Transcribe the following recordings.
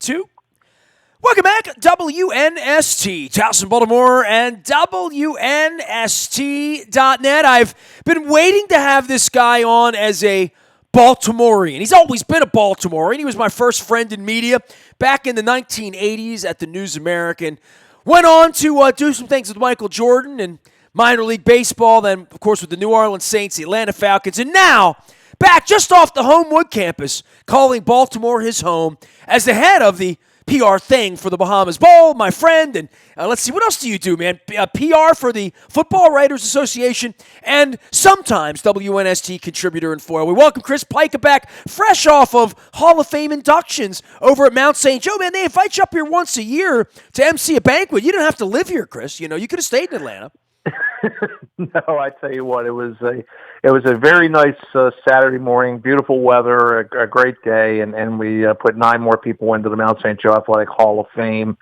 2. Welcome back, WNST, Towson, Baltimore, and WNST.net. I've been waiting to have this guy on as a Baltimorean. He's always been a Baltimorean. He was my first friend in media back in the 1980s at the News American. Went on to do some things with Michael Jordan and minor league baseball, then, of course, with the New Orleans Saints, the Atlanta Falcons, and now back just off the Homewood campus, calling Baltimore his home as the head of the PR thing for the Bahamas Bowl, my friend. And let's see, what else do you do, man? PR for the Football Writers Association and sometimes WNST contributor and foil. We welcome Chris Pika back, fresh off of Hall of Fame inductions over at Mount St. Joe. Man, they invite you up here once a year to MC a banquet. You don't have to live here, Chris. You know, you could have stayed in Atlanta. No, I tell you what, it was a very nice Saturday morning, beautiful weather, a great day, and we put 9 more people into the Mount St. Joe Athletic Hall of Fame,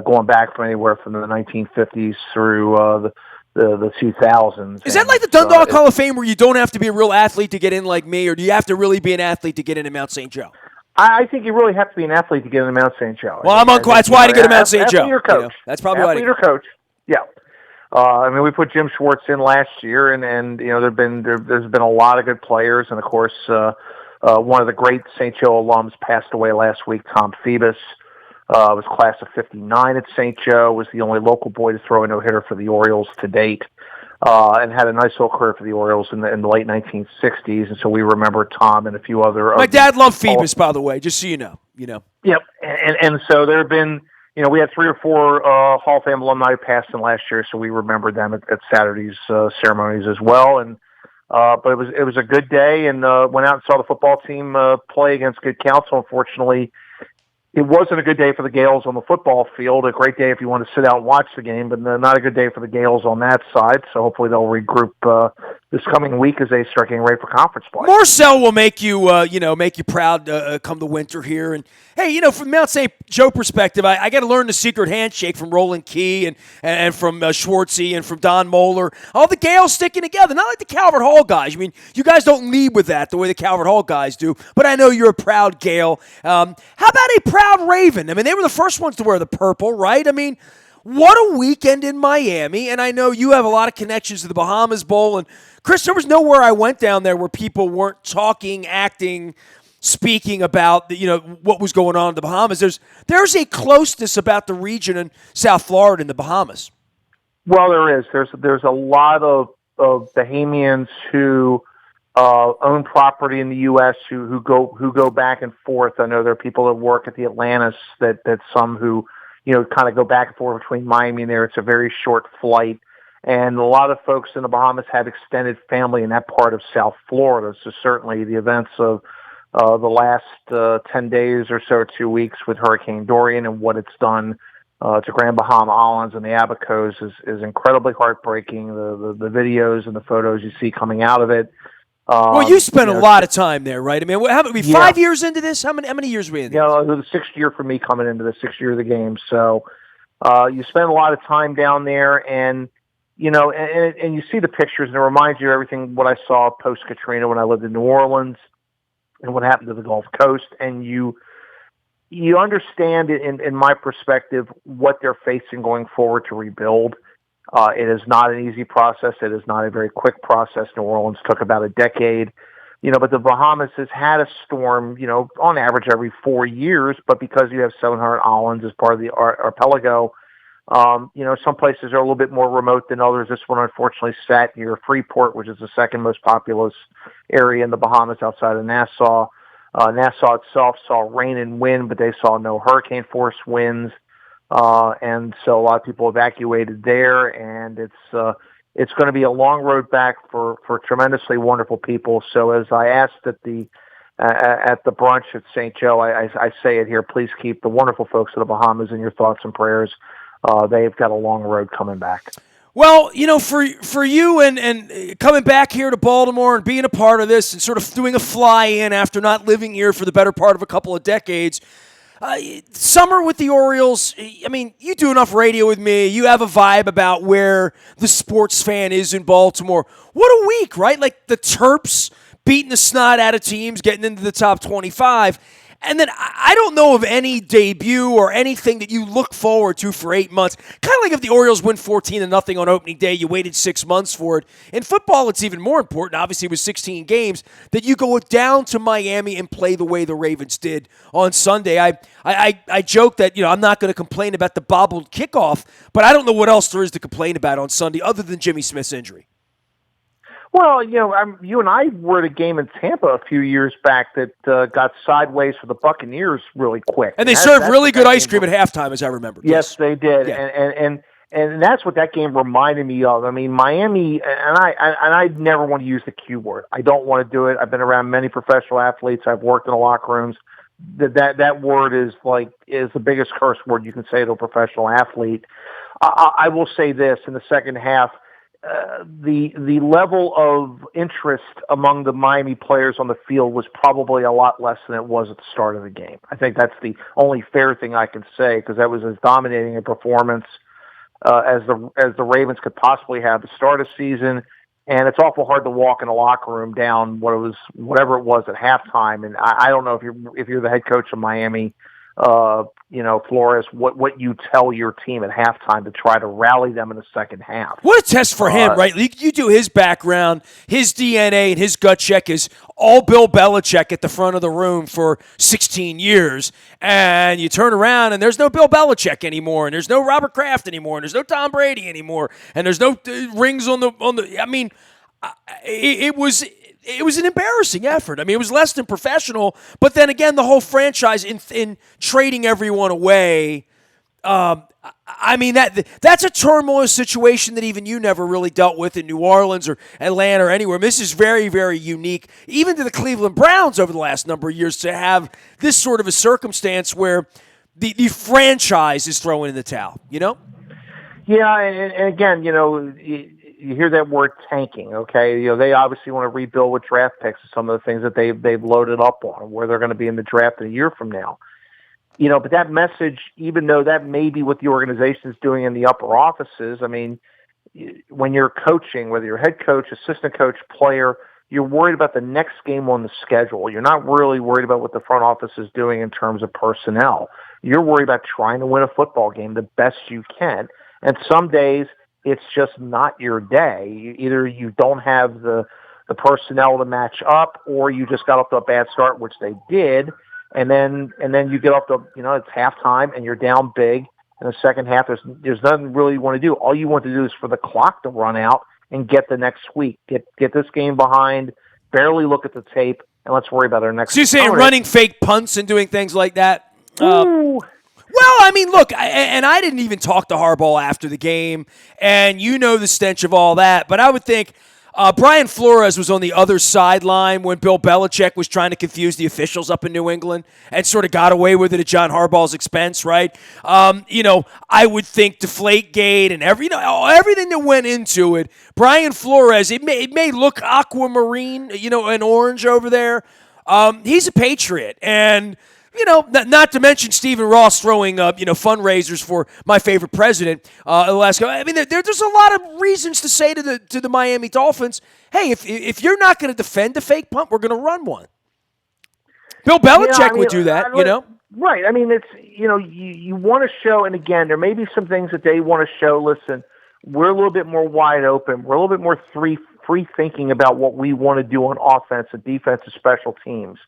going back from anywhere from the 1950s through the 2000s. Is that like the Dundalk Hall of Fame where you don't have to be a real athlete to get in like me, or do you have to really be an athlete to get into Mount St. Joe? I think you really have to be an athlete to get into Mount St. Joe. Well, I'm unqualified. That's why I didn't get to Mount St. Joe. Athlete or coach. You know, that's probably why. Athlete or coach. Yeah. I mean, we put Jim Schwartz in last year, and you know, there's been a lot of good players, and of course, one of the great St. Joe alums passed away last week. Tom Phoebus was class of '59 at St. Joe. Was the only local boy to throw a no-hitter for the Orioles to date, and had a nice little career for the Orioles in the late 1960s. And so we remember Tom and a few other. My dad loved Phoebus, by the way, just so you know. You know. Yep, and so there have been. You know, we had 3 or 4 Hall of Fame alumni who passed in last year, so we remembered them at Saturday's ceremonies as well. And but it was a good day, and went out and saw the football team play against good counsel. Unfortunately, it wasn't a good day for the Gales on the football field. A great day if you want to sit out and watch the game, but not a good day for the Gales on that side. So hopefully they'll regroup this coming week as they start getting ready for conference play. Marcel will make you, make you proud come the winter here. And hey, you know, from Mount St. Joe perspective, I got to learn the secret handshake from Roland Key and from Schwartzy and from Don Moeller. All the Gales sticking together, not like the Calvert Hall guys. I mean, you guys don't lead with that the way the Calvert Hall guys do. But I know you're a proud Gale. How about a proud Raven? I mean, they were the first ones to wear the purple, right? I mean, what a weekend in Miami, and I know you have a lot of connections to the Bahamas Bowl. And, Chris, there was nowhere I went down there where people weren't talking, acting, speaking about what was going on in the Bahamas. There's a closeness about the region in South Florida and the Bahamas. Well, there is. There's a lot of Bahamians who own property in the U.S. who go back and forth. I know there are people that work at the Atlantis that some who kind of go back and forth between Miami and there. It's a very short flight. And a lot of folks in the Bahamas have extended family in that part of South Florida. So certainly the events of the last 10 days or so, 2 weeks with Hurricane Dorian and what it's done to Grand Bahama Islands and the Abacos is incredibly heartbreaking. The videos and the photos you see coming out of it. Well, you spent a lot of time there, right? I mean, how many 5 years into this? How many years were we in this? Yeah, it was the 6th year for me coming into the 6th year of the game. So you spend a lot of time down there, and and you see the pictures, and it reminds you of everything what I saw post Katrina when I lived in New Orleans, and what happened to the Gulf Coast, and you understand in my perspective what they're facing going forward to rebuild. It is not an easy process. It is not a very quick process. New Orleans took about a decade, but the Bahamas has had a storm, on average every 4 years, but because you have 700 islands as part of the archipelago, some places are a little bit more remote than others. This one unfortunately sat near Freeport, which is the second most populous area in the Bahamas outside of Nassau. Nassau itself saw rain and wind, but they saw no hurricane force winds. And so a lot of people evacuated there, and it's going to be a long road back for tremendously wonderful people. So as I asked at the brunch at St. Joe, I say it here, please keep the wonderful folks of the Bahamas in your thoughts and prayers. They've got a long road coming back. Well, for you and coming back here to Baltimore and being a part of this and sort of doing a fly-in after not living here for the better part of a couple of decades, summer with the Orioles, I mean, you do enough radio with me. You have a vibe about where the sports fan is in Baltimore. What a week, right? Like the Terps beating the snot out of teams, getting into the top 25. And then I don't know of any debut or anything that you look forward to for 8 months. Kind of like if the Orioles win 14-0 on opening day, you waited 6 months for it. In football, it's even more important, obviously with 16 games, that you go down to Miami and play the way the Ravens did on Sunday. I joke that I'm not going to complain about the bobbled kickoff, but I don't know what else there is to complain about on Sunday other than Jimmy Smith's injury. Well, you and I were at a game in Tampa a few years back that got sideways for the Buccaneers really quick. And they served really good ice cream at halftime, as I remember. Yes, they did. Yeah. And that's what that game reminded me of. I mean, Miami, and I never want to use the Q word. I don't want to do it. I've been around many professional athletes. I've worked in the locker rooms. That word is the biggest curse word you can say to a professional athlete. I will say this: in the second half, the level of interest among the Miami players on the field was probably a lot less than it was at the start of the game. I think that's the only fair thing I can say, because that was as dominating a performance as the Ravens could possibly have to start a season. And it's awful hard to walk in a locker room down whatever it was at halftime. And I don't know if you're the head coach of Miami, Flores, what you tell your team at halftime to try to rally them in the second half. What a test for him, right? You do his background, his DNA, and his gut check is all Bill Belichick at the front of the room for 16 years, and you turn around and there's no Bill Belichick anymore, and there's no Robert Kraft anymore, and there's no Tom Brady anymore, and there's no rings on the. I mean, it was an embarrassing effort. I mean, it was less than professional. But then again, the whole franchise in trading everyone away. I mean, that's a turmoil situation that even you never really dealt with in New Orleans or Atlanta or anywhere. This is very, very unique, even to the Cleveland Browns over the last number of years, to have this sort of a circumstance where the franchise is throwing in the towel. Yeah, and again, you hear that word tanking, okay? They obviously want to rebuild with draft picks and some of the things that they've loaded up on, where they're going to be in the draft in a year from now. But that message, even though that may be what the organization is doing in the upper offices, I mean, when you're coaching, whether you're head coach, assistant coach, player, you're worried about the next game on the schedule. You're not really worried about what the front office is doing in terms of personnel. You're worried about trying to win a football game the best you can. And some days, it's just not your day. Either you don't have the personnel to match up, or you just got off to a bad start, which they did, and then you get off to it's halftime and you're down big. In the second half, there's nothing really you want to do. All you want to do is for the clock to run out and get the next week. Get this game behind. Barely look at the tape, and let's worry about our next. So you're saying running fake punts and doing things like that? Ooh. Well, I mean, look, I didn't even talk to Harbaugh after the game, and the stench of all that, but I would think Brian Flores was on the other sideline when Bill Belichick was trying to confuse the officials up in New England and sort of got away with it at John Harbaugh's expense, right? I would think Deflategate and everything that went into it. Brian Flores, it may look aquamarine, and orange over there. He's a Patriot, and not to mention Stephen Ross throwing fundraisers for my favorite president Alaska. I mean, there's a lot of reasons to say to the Miami Dolphins, hey, if you're not going to defend a fake punt, we're going to run one. Bill Belichick would do that, Right. I mean, it's you want to show, and again, there may be some things that they want to show. Listen, we're a little bit more wide open. We're a little bit more free thinking about what we want to do on offense and defense and special teams.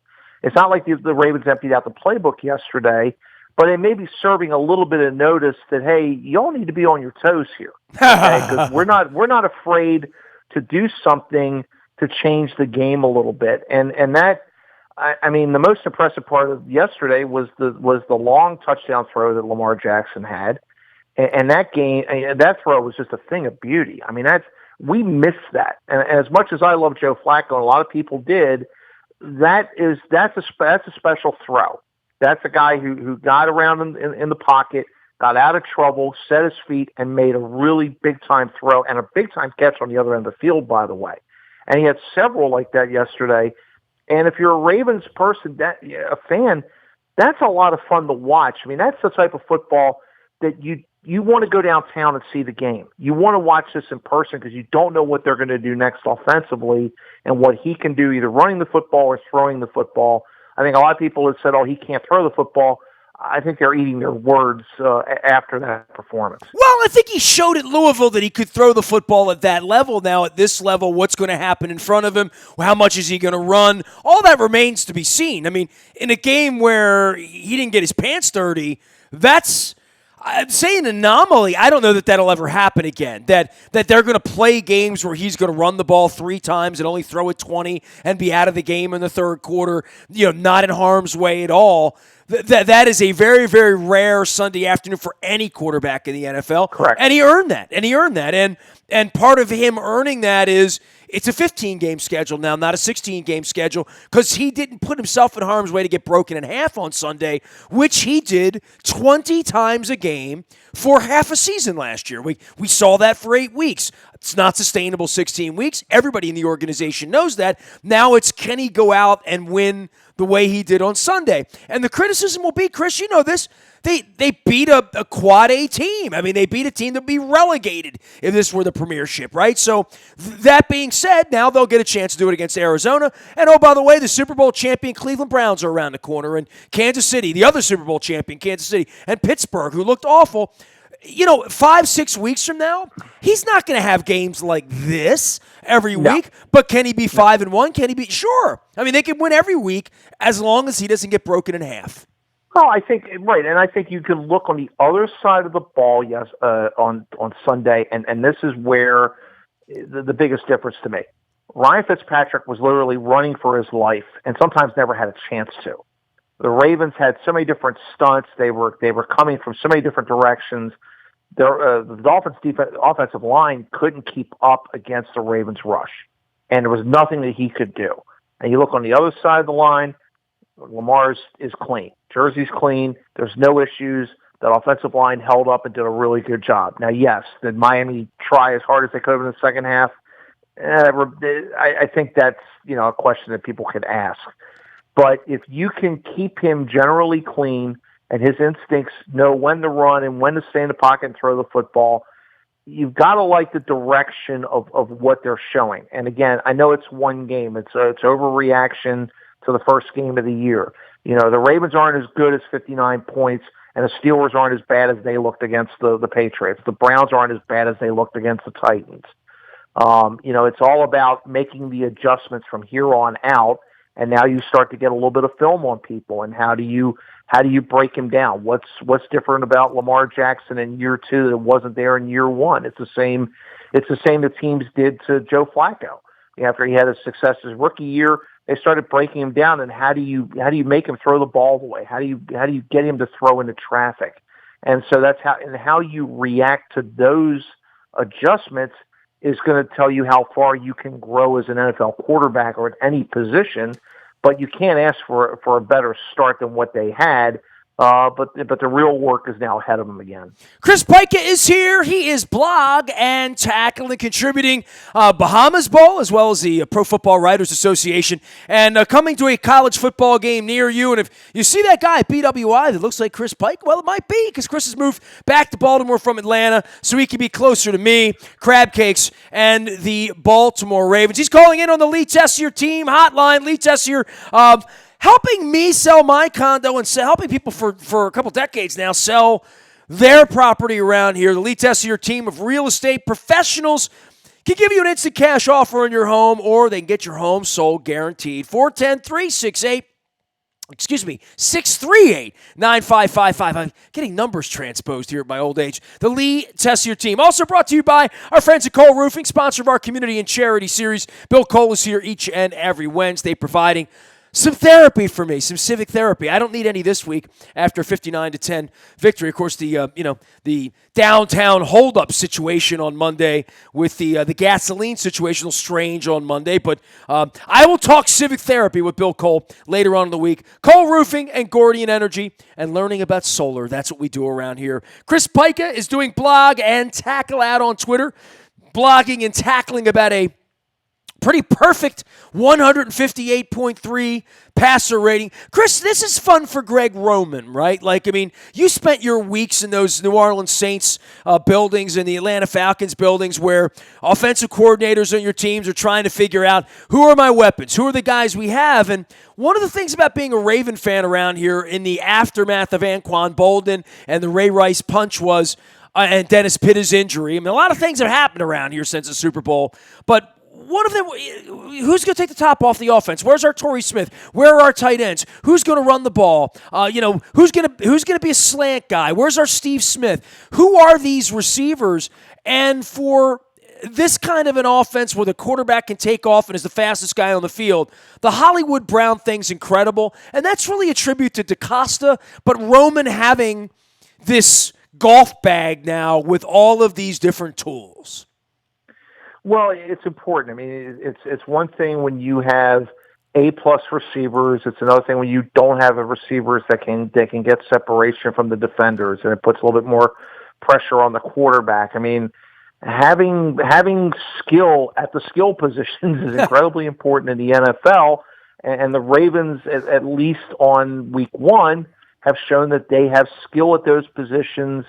It's not like the Ravens emptied out the playbook yesterday, but it may be serving a little bit of notice that, hey, you all need to be on your toes here. Okay? Because we're not afraid to do something to change the game a little bit. And that, I mean, the most impressive part of yesterday was the long touchdown throw that Lamar Jackson had. And that that throw was just a thing of beauty. I mean, we missed that. And as much as I love Joe Flacco, and a lot of people did, that's a special throw. That's a guy who got around in the pocket, got out of trouble, set his feet, and made a really big-time throw and a big-time catch on the other end of the field, by the way. And he had several like that yesterday. And if you're a Ravens person, a fan, that's a lot of fun to watch. I mean, that's the type of football that you want to go downtown and see the game. You want to watch this in person because you don't know what they're going to do next offensively and what he can do either running the football or throwing the football. I think a lot of people have said, "Oh, he can't throw the football." I think they're eating their words after that performance. Well, I think he showed at Louisville that he could throw the football at that level. Now, at this level, what's going to happen in front of him? How much is he going to run? All that remains to be seen. I mean, in a game where he didn't get his pants dirty, that's, I'd say, an anomaly. I don't know that that'll ever happen again. That they're going to play games where he's going to run the ball 3 times and only throw it 20 and be out of the game in the third quarter, not in harm's way at all. That is a very, very rare Sunday afternoon for any quarterback in the NFL. Correct. And he earned that. And part of him earning that is it's a 15-game schedule now, not a 16-game schedule, because he didn't put himself in harm's way to get broken in half on Sunday, which he did 20 times a game for half a season last year. We saw that for 8 weeks. It's not sustainable 16 weeks. Everybody in the organization knows that. Now it's, can he go out and win the way he did on Sunday? And the criticism will be, Chris, you know this, they beat a quad A team. I mean, they beat a team that would be relegated if this were the premiership, right? So that being said, now they'll get a chance to do it against Arizona. And oh, by the way, the Super Bowl champion Cleveland Browns are around the corner. And Kansas City, the other Super Bowl champion, Kansas City, and Pittsburgh, who looked awful. 5-6 weeks from now, he's not going to have games like this every week. But can he be 5-1? Can he be? Sure. I mean, they can win every week as long as he doesn't get broken in half. Well, I think right, and I think you can look on the other side of the ball, yes, on Sunday, and this is where the biggest difference to me. Ryan Fitzpatrick was literally running for his life, and sometimes never had a chance to. The Ravens had so many different stunts; they were coming from so many different directions. The Dolphins' offensive line couldn't keep up against the Ravens' rush, and there was nothing that he could do. And you look on the other side of the line, Lamar's is clean. Jersey's clean. There's no issues. That offensive line held up and did a really good job. Now, yes, did Miami try as hard as they could have in the second half? I think that's a question that people could ask. But if you can keep him generally clean and his instincts know when to run and when to stay in the pocket and throw the football, you've got to like the direction of what they're showing. And again, I know it's one game. It's overreaction to the first game of the year. The Ravens aren't as good as 59 points, and the Steelers aren't as bad as they looked against the Patriots. The Browns aren't as bad as they looked against the Titans. It's all about making the adjustments from here on out, and now you start to get a little bit of film on people, and how do you break him down? What's different about Lamar Jackson in year 2 that wasn't there in year 1? It's the same the teams did to Joe Flacco. After he had his success his rookie year, they started breaking him down, and how do you make him throw the ball away? How do you get him to throw into traffic? And so that's how you react to those adjustments is going to tell you how far you can grow as an NFL quarterback or at any position. But you can't ask for a better start than what they had. But the real work is now ahead of them again. Chris Pika is here. He is blog and tackle and contributing Bahamas Bowl as well as the Pro Football Writers Association, and coming to a college football game near you. And if you see that guy at BWI that looks like Chris Pike, well, it might be because Chris has moved back to Baltimore from Atlanta so he can be closer to me, Crab Cakes, and the Baltimore Ravens. He's calling in on the Lee Tessier team hotline. Lee Tessier, helping me sell my condo and helping people for a couple decades now sell their property around here. The Lee Tessier team of real estate professionals can give you an instant cash offer on your home, or they can get your home sold guaranteed. 638-9555. I'm getting numbers transposed here at my old age. The Lee Tessier team. Also brought to you by our friends at Cole Roofing, sponsor of our community and charity series. Bill Cole is here each and every Wednesday providing some therapy for me, some civic therapy. I don't need any this week after 59-10 victory. Of course, the downtown holdup situation on Monday with the gasoline situation, a little strange on Monday. But I will talk civic therapy with Bill Cole later on in the week. Cole Roofing and Gordian Energy and learning about solar. That's what we do around here. Chris Pika is doing blog and tackle out on Twitter, blogging and tackling about a Pretty perfect 158.3 passer rating. Chris, this is fun for Greg Roman, right? Like, I mean, you spent your weeks in those New Orleans Saints buildings and the Atlanta Falcons buildings where offensive coordinators on your teams are trying to figure out who are my weapons, who are the guys we have. And one of the things about being a Raven fan around here in the aftermath of Anquan Bolden and the Ray Rice punch was and Dennis Pitta's injury. I mean, a lot of things have happened around here since the Super Bowl, but one of them, who's going to take the top off the offense? Where's our Torrey Smith? Where are our tight ends? Who's going to run the ball? Who's going to be a slant guy? Where's our Steve Smith? Who are these receivers? And for this kind of an offense where the quarterback can take off and is the fastest guy on the field, the Hollywood Brown thing's incredible, and that's really a tribute to DaCosta, but Roman having this golf bag now with all of these different tools. Well, it's important. I mean, it's one thing when you have A-plus receivers. It's another thing when you don't have receivers that can get separation from the defenders, and it puts a little bit more pressure on the quarterback. I mean, having skill at the skill positions is incredibly important in the NFL, and the Ravens, at least on week one, have shown that they have skill at those positions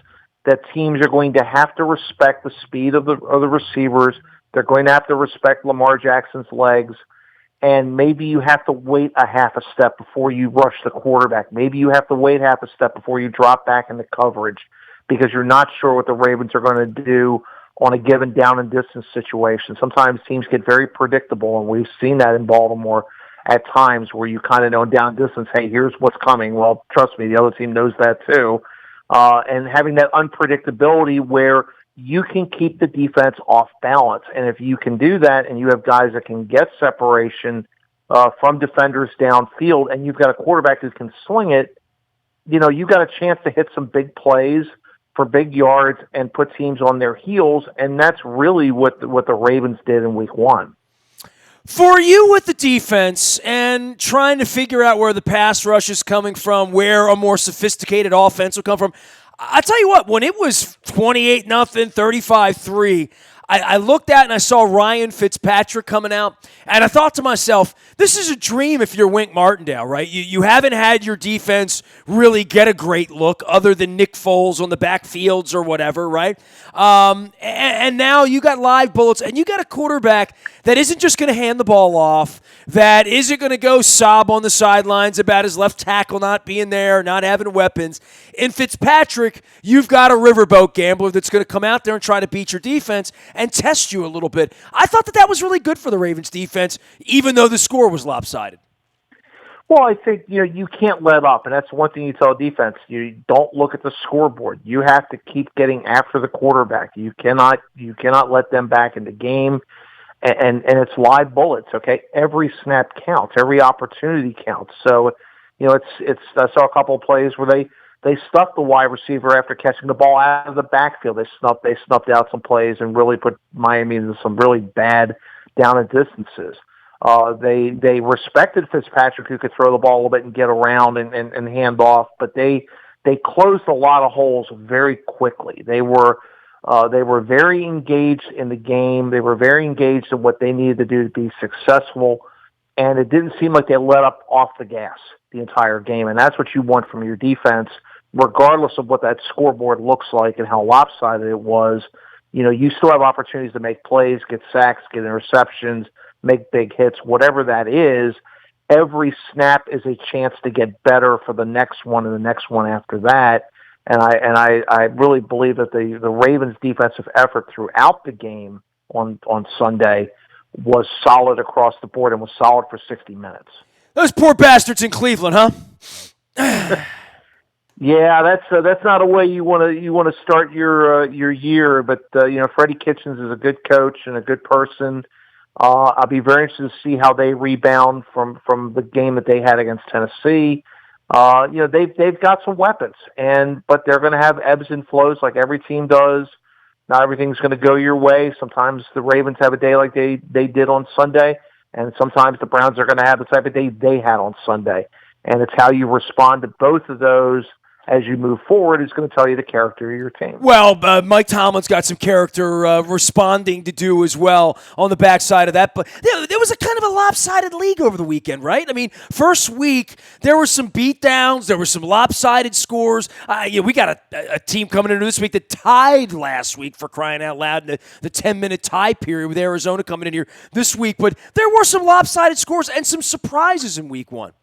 that teams are going to have to respect the speed of the receivers. They're going to have to respect Lamar Jackson's legs, and maybe you have to wait a half a step before you rush the quarterback. Maybe you have to wait half a step before you drop back into coverage because you're not sure what the Ravens are going to do on a given down and distance situation. Sometimes teams get very predictable, and we've seen that in Baltimore at times where you kind of know down distance, hey, here's what's coming. Well, trust me, the other team knows that too. And having that unpredictability where you can keep the defense off balance. And if you can do that and you have guys that can get separation from defenders downfield and you've got a quarterback who can sling it, you've got a chance to hit some big plays for big yards and put teams on their heels. And that's really what the Ravens did in week one. For you with the defense and trying to figure out where the pass rush is coming from, where a more sophisticated offense will come from, I tell you what, when it was 28-0, 35-3, I looked at and I saw Ryan Fitzpatrick coming out, and I thought to myself, this is a dream if you're Wink Martindale, right? You haven't had your defense really get a great look other than Nick Foles on the backfields or whatever, right? And now you got live bullets, and you got a quarterback that isn't just going to hand the ball off, that isn't going to go sob on the sidelines about his left tackle not being there, not having weapons. In Fitzpatrick, you've got a riverboat gambler that's going to come out there and try to beat your defense and test you a little bit. I thought that was really good for the Ravens defense, even though the score was lopsided. Well, I think you can't let up, and that's one thing you tell defense. You don't look at the scoreboard. You have to keep getting after the quarterback. You cannot let them back in the game, and it's live bullets. Okay, every snap counts, every opportunity counts. So, it's I saw a couple of plays where they stuffed the wide receiver after catching the ball out of the backfield. They snuffed out some plays and really put Miami into some really bad down and distances. They respected Fitzpatrick, who could throw the ball a little bit and get around and hand off, but they closed a lot of holes very quickly. They were very engaged in the game. They were very engaged in what they needed to do to be successful, and it didn't seem like they let up off the gas the entire game, and that's what you want from your defense, regardless of what that scoreboard looks like and how lopsided it was. You still have opportunities to make plays, get sacks, get interceptions, make big hits, whatever that is. Every snap is a chance to get better for the next one and the next one after that. And I really believe that the Ravens' defensive effort throughout the game on Sunday was solid across the board and was solid for 60 minutes. Those poor bastards in Cleveland, huh? Yeah, that's not a way you want to start your year. But Freddie Kitchens is a good coach and a good person. I'll be very interested to see how they rebound from the game that they had against Tennessee. They've got some weapons, but they're going to have ebbs and flows like every team does. Not everything's going to go your way. Sometimes the Ravens have a day like they did on Sunday, and sometimes the Browns are going to have the type of day they had on Sunday. And it's how you respond to both of those as you move forward is going to tell you the character of your team. Well, Mike Tomlin's got some character responding to do as well on the backside of that. But there was a kind of a lopsided league over the weekend, right? I mean, first week, there were some beatdowns. There were some lopsided scores. We got a team coming into this week that tied last week, for crying out loud, in the 10-minute tie period with Arizona coming in here this week. But there were some lopsided scores and some surprises in week one.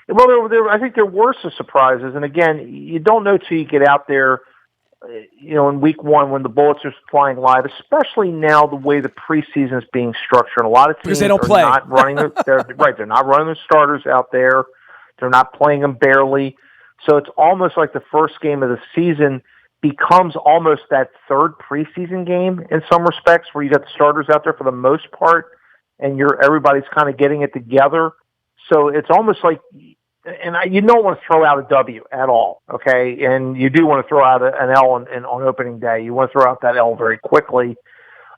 Well, I think there were some surprises, and again, you don't know till you get out there. In week one when the bullets are flying live, especially now the way the preseason is being structured. A lot of teams because they don't play. Not running. They're not running their starters out there. They're not playing them barely. So it's almost like the first game of the season becomes almost that third preseason game in some respects, where you got the starters out there for the most part, and everybody's kind of getting it together. So it's almost like, and you don't want to throw out a W at all, okay? And you do want to throw out an L on opening day. You want to throw out that L very quickly.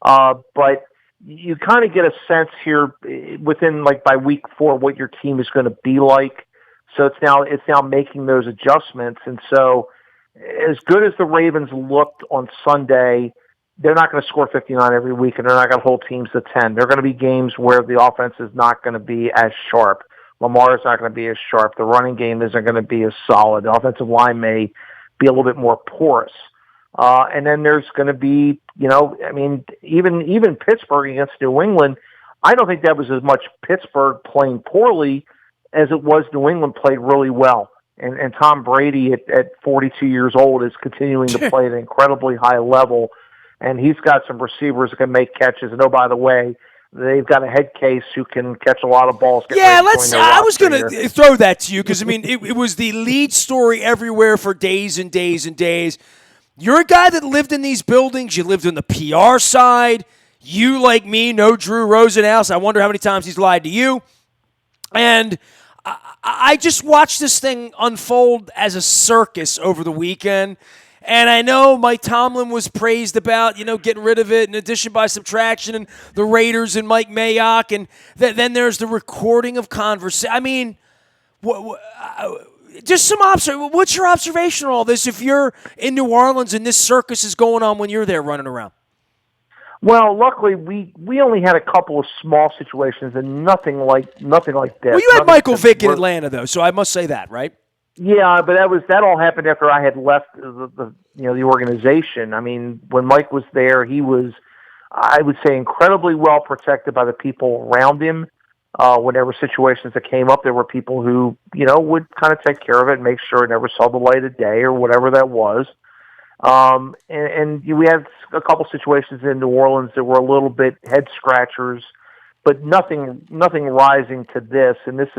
But you kind of get a sense here within, like, by week 4 what your team is going to be like. So it's now making those adjustments. And so as good as the Ravens looked on Sunday, they're not going to score 59 every week, and they're not going to hold teams to 10. There are going to be games where the offense is not going to be as sharp. Lamar's not going to be as sharp. The running game isn't going to be as solid. The offensive line may be a little bit more porous. And then there's going to be, even Pittsburgh against New England, I don't think that was as much Pittsburgh playing poorly as it was New England played really well. And Tom Brady at 42 years old is continuing to play at an incredibly high level. And he's got some receivers that can make catches. And, oh, by the way, they've got a head case who can catch a lot of balls. I was going to throw that to you because, it was the lead story everywhere for days and days and days. You're a guy that lived in these buildings. You lived on the PR side. You, like me, know Drew Rosenhaus. I wonder how many times he's lied to you. And I just watched this thing unfold as a circus over the weekend. And I know Mike Tomlin was praised about, getting rid of it in addition by subtraction and the Raiders and Mike Mayock. And then there's the recording of conversation. Just some what's your observation on all this if you're in New Orleans and this circus is going on when you're there running around? Well, luckily we only had a couple of small situations and nothing like this. Well, you had Michael Vick in Atlanta though, so I must say that, right? Yeah, but that all happened after I had left the organization. When Mike was there, he was, I would say, incredibly well protected by the people around him. Whenever situations that came up, there were people who, would kind of take care of it and make sure it never saw the light of day or whatever that was. And we had a couple situations in New Orleans that were a little bit head scratchers, but nothing rising to this. And this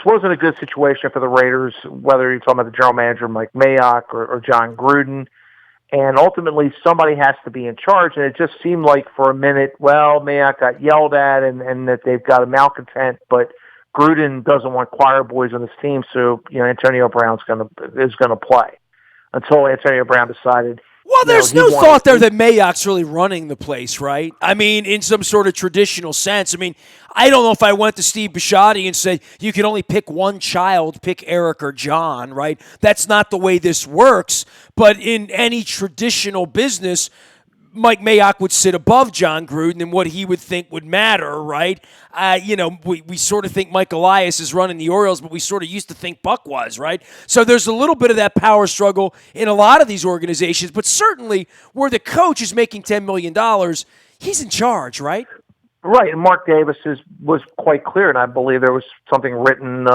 wasn't a good situation for the Raiders, whether you're talking about the general manager, Mike Mayock, or John Gruden. And ultimately, somebody has to be in charge. And it just seemed like for a minute, Mayock got yelled at and that they've got a malcontent, but Gruden doesn't want choir boys on his team, so Antonio Brown is gonna play until Antonio Brown decided. Well, there's no thought there that Mayock's really running the place, right? In some sort of traditional sense. I don't know if I went to Steve Bisciotti and said, you can only pick one child, pick Eric or John, right? That's not the way this works. But in any traditional business, Mike Mayock would sit above John Gruden and what he would think would matter, right? We sort of think Mike Elias is running the Orioles, but we sort of used to think Buck was, right? So there's a little bit of that power struggle in a lot of these organizations, but certainly where the coach is making $10 million, he's in charge, right? Right, and Mark Davis was quite clear, and I believe there was something written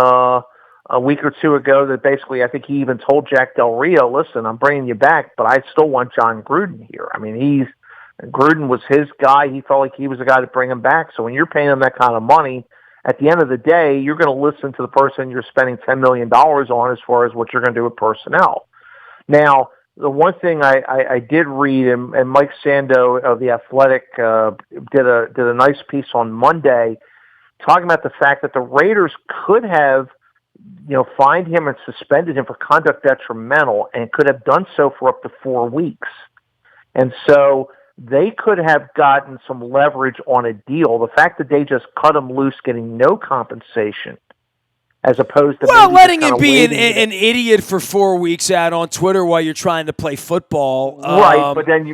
a week or two ago that basically I think he even told Jack Del Rio, listen, I'm bringing you back, but I still want John Gruden here. Gruden was his guy. He felt like he was the guy to bring him back. So when you're paying him that kind of money, at the end of the day, you're going to listen to the person you're spending $10 million on as far as what you're going to do with personnel. Now, the one thing I did read, and Mike Sando of The Athletic did a nice piece on Monday talking about the fact that the Raiders could have fined him and suspended him for conduct detrimental and could have done so for up to 4 weeks. And so they could have gotten some leverage on a deal. The fact that they just cut him loose getting no compensation as opposed to Well, maybe just letting kind him of be waiting. an idiot for 4 weeks out on Twitter while you're trying to play football. Right, but then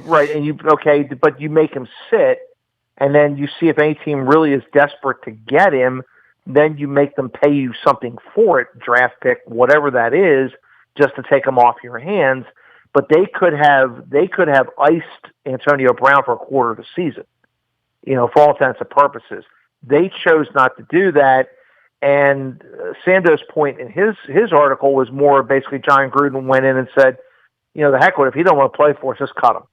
but you make him sit, and then you see if any team really is desperate to get him, then you make them pay you something for it, draft pick, whatever that is, just to take him off your hands. But they could have iced Antonio Brown for a quarter of the season, for all intents and purposes. They chose not to do that. And Sando's point in his article was more basically John Gruden went in and said, the heck with it. If he don't want to play for us, just cut him.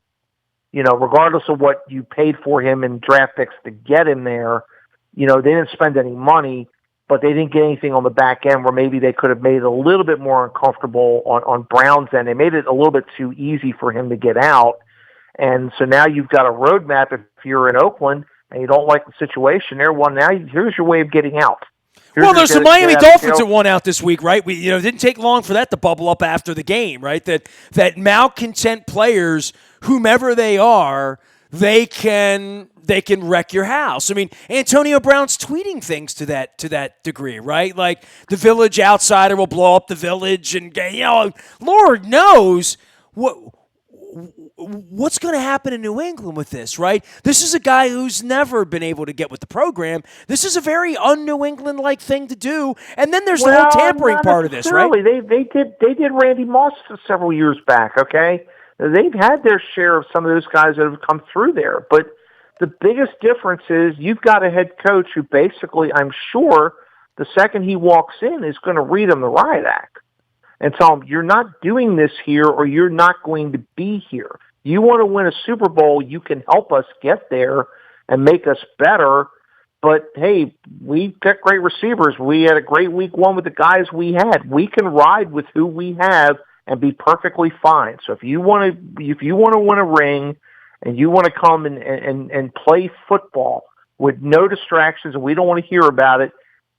Regardless of what you paid for him in draft picks to get him there, they didn't spend any money, but they didn't get anything on the back end where maybe they could have made it a little bit more uncomfortable on Brown's end. They made it a little bit too easy for him to get out. And so now you've got a roadmap if you're in Oakland and you don't like the situation there. Well, now here's your way of getting out. There's the Miami Dolphins that won out this week, right? It didn't take long for that to bubble up after the game, right? That malcontent players, whomever they are, they can wreck your house. I mean, Antonio Brown's tweeting things to that degree, right? Like the village outsider will blow up the village, and Lord knows what's going to happen in New England with this, right? This is a guy who's never been able to get with the program. This is a very un-New England-like thing to do. And then there's the whole tampering part of this, right? They did Randy Moss several years back, okay? They've had their share of some of those guys that have come through there. But the biggest difference is you've got a head coach who basically, I'm sure, the second he walks in is going to read him the riot act and tell him, you're not doing this here or you're not going to be here. You want to win a Super Bowl, you can help us get there and make us better. But, hey, we've got great receivers. We had a great week one with the guys we had. We can ride with who we have and be perfectly fine. So if you want to win a ring and you want to come and play football with no distractions and we don't want to hear about it,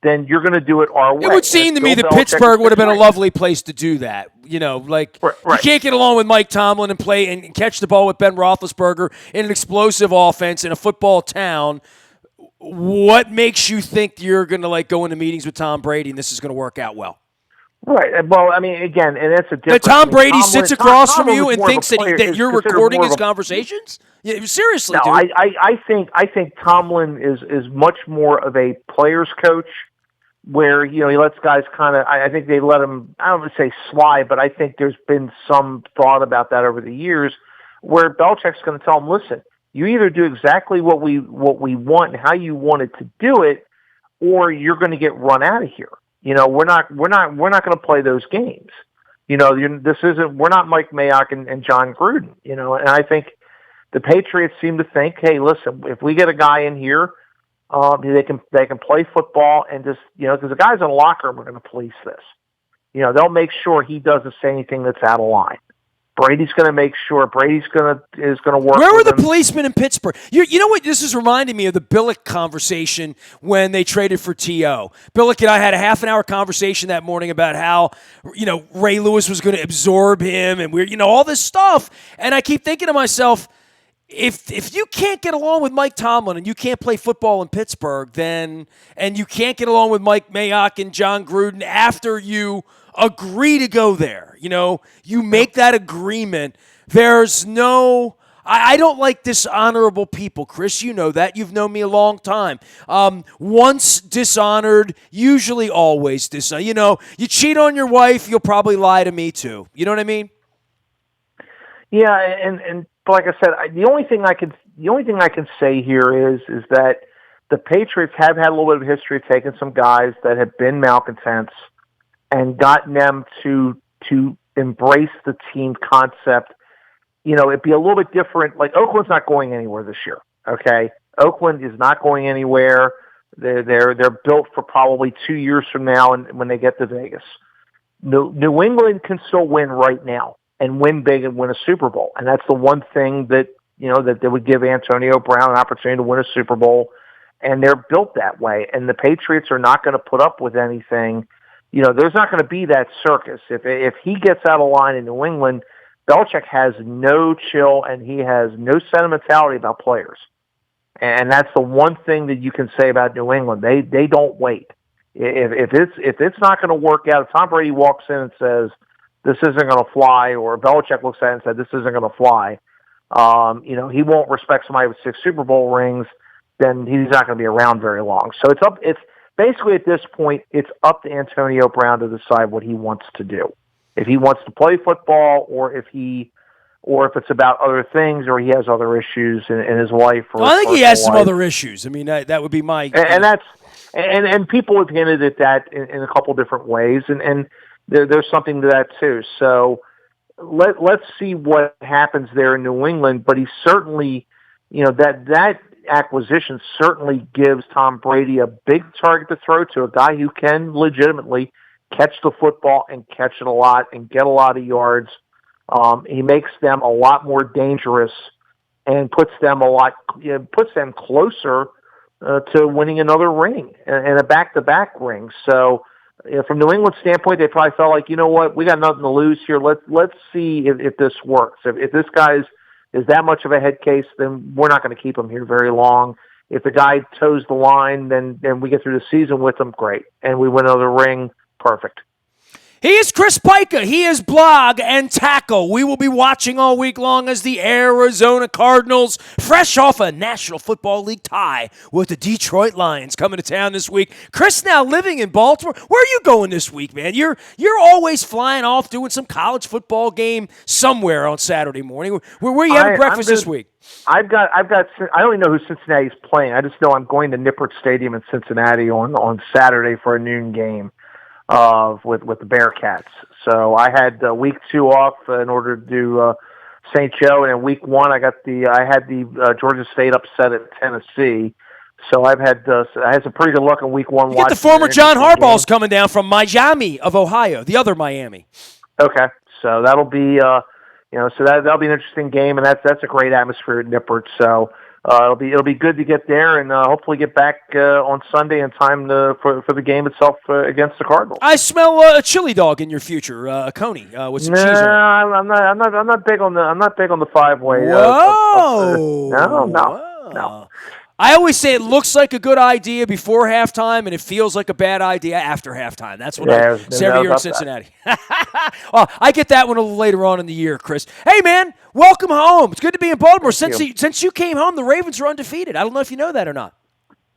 then you're going to do it our way. It would seem to me that Pittsburgh would have been a lovely place to do that. You can't get along with Mike Tomlin and play and catch the ball with Ben Roethlisberger in an explosive offense in a football town. What makes you think you're going to go into meetings with Tom Brady and this is going to work out well? Right. Well, I mean, again, and that's a difference. That Tom Brady sits across from you and thinks that you're recording his conversations? Yeah, seriously, no, dude. I think Tomlin is much more of a player's coach where, he lets guys kind of, I think they let him, I don't want to say slide, but I think there's been some thought about that over the years where Belichick's going to tell him, listen, you either do exactly what we want and how you wanted to do it, or you're going to get run out of here. We're not going to play those games. We're not Mike Mayock and John Gruden, and I think the Patriots seem to think, hey, listen, if we get a guy in here, they can play football and just, because the guys in the locker room are going to police this. They'll make sure he doesn't say anything that's out of line. Brady's going to make sure. Brady's going to work. Where were the policemen in Pittsburgh? You know what? This is reminding me of the Billick conversation when they traded for T.O. Billick and I had a half-an-hour conversation that morning about how Ray Lewis was going to absorb him and all this stuff. And I keep thinking to myself, if you can't get along with Mike Tomlin and you can't play football in Pittsburgh, and you can't get along with Mike Mayock and John Gruden after you agree to go there, you make that agreement. There's no, I don't like dishonorable people, Chris. You know that. You've known me a long time. Once dishonored, usually always dishonored. You cheat on your wife, you'll probably lie to me too. You know what I mean? Yeah, and like I said, the only thing I can say here is that the Patriots have had a little bit of history of taking some guys that have been malcontents and gotten them to embrace the team concept. It'd be a little bit different. Like Oakland's not going anywhere this year. Okay, Oakland is not going anywhere. They're built for probably 2 years from now, and when they get to Vegas, New England can still win right now and win big and win a Super Bowl. And that's the one thing that, that they would give Antonio Brown an opportunity to win a Super Bowl. And they're built that way. And the Patriots are not going to put up with anything. There's not going to be that circus. If he gets out of line in New England, Belichick has no chill and he has no sentimentality about players. And that's the one thing that you can say about New England. They don't wait. If it's not going to work out, if Tom Brady walks in and says this isn't going to fly, or Belichick looks at it and said this isn't going to fly, he won't respect somebody with 6 Super Bowl rings. Then he's not going to be around very long. So it's basically at this point, it's up to Antonio Brown to decide what he wants to do. If he wants to play football, or if it's about other things, or he has other issues in his life. Or I think he has some other issues. I mean, that would be my and people have hinted at that in a couple different ways, and there's something to that too. So let's see what happens there in New England. But he certainly, that acquisition certainly gives Tom Brady a big target to throw to, a guy who can legitimately catch the football and catch it a lot and get a lot of yards. He makes them a lot more dangerous and puts them closer to winning another ring and a back-to-back ring. So from New England's standpoint, they probably felt like, you know what, we got nothing to lose here. Let's see if this works. If this guy is that much of a head case, then we're not going to keep him here very long. If the guy toes the line, then we get through the season with him, great. And we win another ring, perfect. He is Chris Pika. He is Blog and Tackle. We will be watching all week long as the Arizona Cardinals, fresh off a National Football League tie with the Detroit Lions, coming to town this week. Chris, now living in Baltimore. Where are you going this week, man? You're always flying off doing some college football game somewhere on Saturday morning. Where are you having breakfast this week? I don't even know who Cincinnati's playing. I just know I'm going to Nippert Stadium in Cincinnati on Saturday for a noon game with the Bearcats. So I had week 2 off in order to do St. Joe, and in week 1 I had the Georgia State upset at Tennessee. So I had some pretty good luck in week 1. You get the former John Harbaugh's coming down from Miami of Ohio, the other Miami. Okay, so that'll be that'll be an interesting game, and that's a great atmosphere at Nippert. So it'll be good to get there and hopefully get back on Sunday in time for the game itself against the Cardinals. I smell a chili dog in your future, a coney with some cheese on it. I'm not big on the 5-way. Whoa! No. I always say it looks like a good idea before halftime, and it feels like a bad idea after halftime. That's what I say every year in Cincinnati. Well, I get that one a little later on in the year, Chris. Hey, man, welcome home. It's good to be in Baltimore. Since you came home, the Ravens are undefeated. I don't know if you know that or not.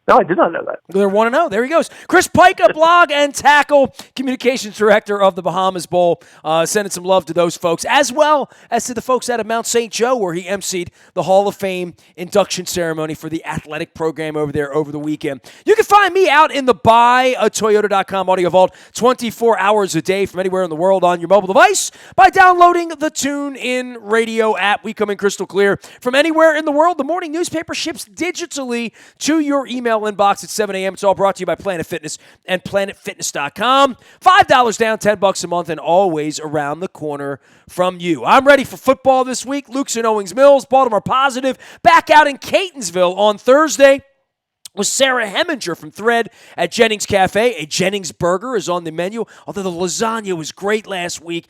No, I did not know that. They're 1-0. There he goes. Chris Pika, Blog and Tackle, Communications Director of the Bahamas Bowl, sending some love to those folks, as well as to the folks out of Mount St. Joe, where he emceed the Hall of Fame induction ceremony for the athletic program over there over the weekend. You can find me out in the buyatoyota.com audio vault 24 hours a day from anywhere in the world on your mobile device by downloading the TuneIn Radio app. We come in crystal clear from anywhere in the world. The morning newspaper ships digitally to your email inbox at 7 a.m. It's all brought to you by Planet Fitness and PlanetFitness.com. $5 down, $10 a month, and always around the corner from you. I'm ready for football this week. Luke's in Owings Mills, Baltimore Positive, back out in Catonsville on Thursday with Sarah Heminger from Thread at Jennings Cafe. A Jennings burger is on the menu, although the lasagna was great last week.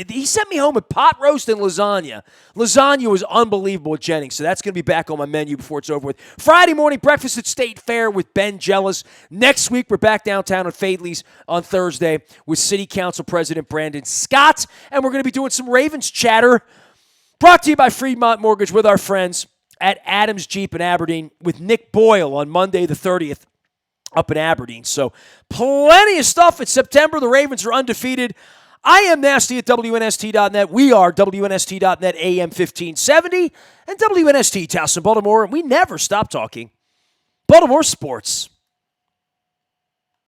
He sent me home with pot roast and lasagna. Lasagna was unbelievable at Jennings, so that's going to be back on my menu before it's over with. Friday morning breakfast at State Fair with Ben Jealous. Next week, we're back downtown at Fadley's on Thursday with City Council President Brandon Scott, and we're going to be doing some Ravens chatter brought to you by Fremont Mortgage with our friends at Adams Jeep in Aberdeen with Nick Boyle on Monday the 30th up in Aberdeen. So plenty of stuff. It's September. The Ravens are undefeated. I am Nasty at WNST.net. We are WNST.net AM 1570 and WNST Towson, Baltimore. And we never stop talking Baltimore sports.